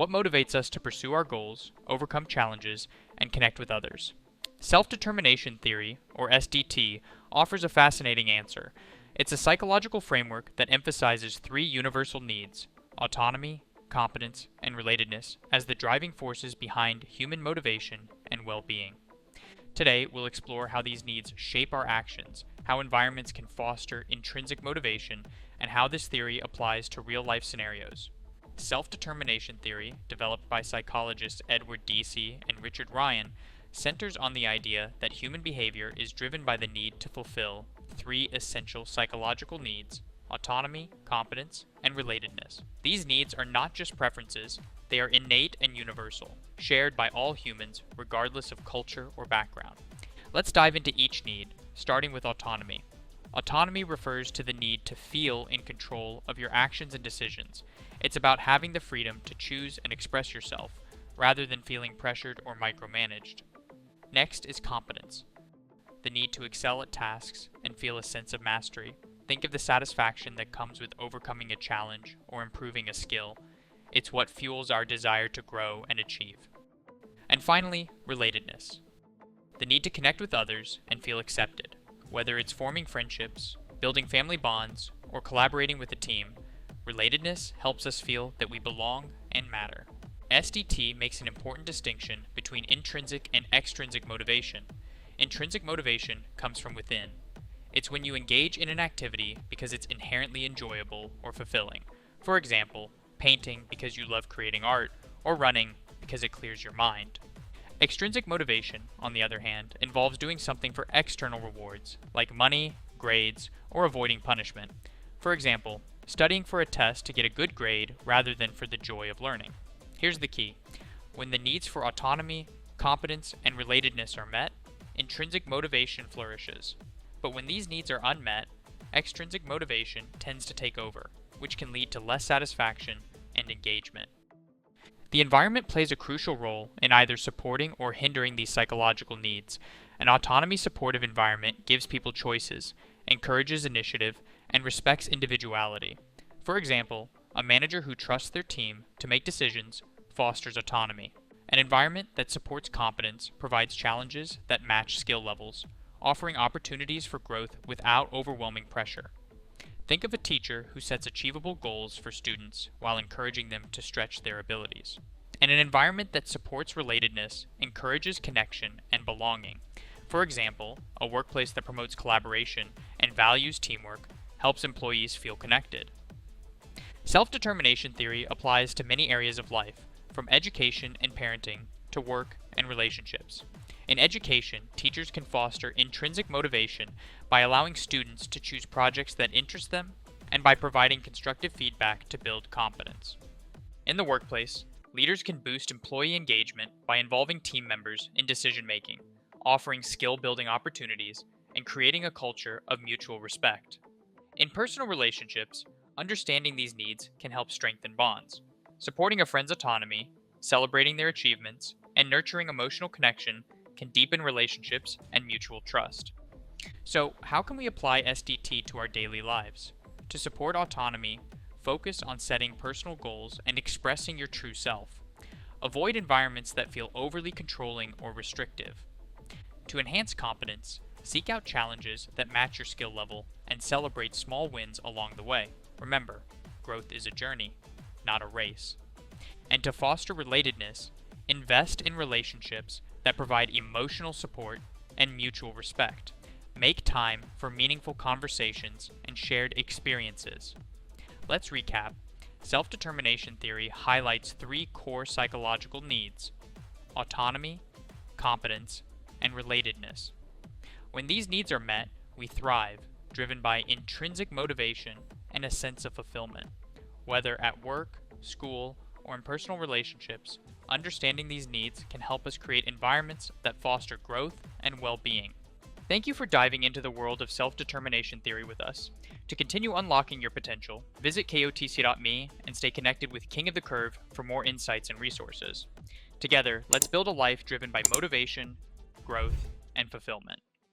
What motivates us to pursue our goals, overcome challenges, and connect with others? Self-determination theory, or SDT, offers a fascinating answer. It's a psychological framework that emphasizes three universal needs: autonomy, competence, and relatedness as the driving forces behind human motivation and well-being. Today, we'll explore how these needs shape our actions, how environments can foster intrinsic motivation, and how this theory applies to real-life scenarios. Self-determination theory, developed by psychologists Edward Deci and Richard Ryan, centers on the idea that human behavior is driven by the need to fulfill three essential psychological needs: autonomy, competence, and relatedness. These needs are not just preferences, they are innate and universal, shared by all humans regardless of culture or background. Let's dive into each need, starting with autonomy. Autonomy refers to the need to feel in control of your actions and decisions. It's about having the freedom to choose and express yourself, rather than feeling pressured or micromanaged. Next is competence. The need to excel at tasks and feel a sense of mastery. Think of the satisfaction that comes with overcoming a challenge or improving a skill. It's what fuels our desire to grow and achieve. And finally, relatedness. The need to connect with others and feel accepted. Whether it's forming friendships, building family bonds, or collaborating with a team, relatedness helps us feel that we belong and matter. SDT makes an important distinction between intrinsic and extrinsic motivation. Intrinsic motivation comes from within. It's when you engage in an activity because it's inherently enjoyable or fulfilling. For example, painting because you love creating art, or running because it clears your mind. Extrinsic motivation, on the other hand, involves doing something for external rewards, like money, grades, or avoiding punishment. For example, studying for a test to get a good grade rather than for the joy of learning. Here's the key. When the needs for autonomy, competence, and relatedness are met, intrinsic motivation flourishes. But when these needs are unmet, extrinsic motivation tends to take over, which can lead to less satisfaction and engagement. The environment plays a crucial role in either supporting or hindering these psychological needs. An autonomy-supportive environment gives people choices, encourages initiative, and respects individuality. For example, a manager who trusts their team to make decisions fosters autonomy. An environment that supports competence provides challenges that match skill levels, offering opportunities for growth without overwhelming pressure. Think of a teacher who sets achievable goals for students while encouraging them to stretch their abilities. And an environment that supports relatedness encourages connection and belonging. For example, a workplace that promotes collaboration and values teamwork helps employees feel connected. Self-determination theory applies to many areas of life, from education and parenting to work and relationships. In education, teachers can foster intrinsic motivation by allowing students to choose projects that interest them and by providing constructive feedback to build competence. In the workplace, leaders can boost employee engagement by involving team members in decision-making, offering skill-building opportunities, and creating a culture of mutual respect. In personal relationships, understanding these needs can help strengthen bonds. Supporting a friend's autonomy, celebrating their achievements, and nurturing emotional connection can deepen relationships and mutual trust. So, how can we apply SDT to our daily lives? To support autonomy, focus on setting personal goals and expressing your true self. Avoid environments that feel overly controlling or restrictive. To enhance competence, seek out challenges that match your skill level and celebrate small wins along the way. Remember, growth is a journey, not a race. And to foster relatedness, invest in relationships that provide emotional support and mutual respect. Make time for meaningful conversations and shared experiences. Let's recap. Self-determination theory highlights three core psychological needs: autonomy, competence, and relatedness. When these needs are met, we thrive, driven by intrinsic motivation and a sense of fulfillment. Whether at work, school, or in personal relationships, understanding these needs can help us create environments that foster growth and well-being. Thank you for diving into the world of self-determination theory with us. To continue unlocking your potential, visit kotc.me and stay connected with King of the Curve for more insights and resources. Together, let's build a life driven by motivation, growth, and fulfillment.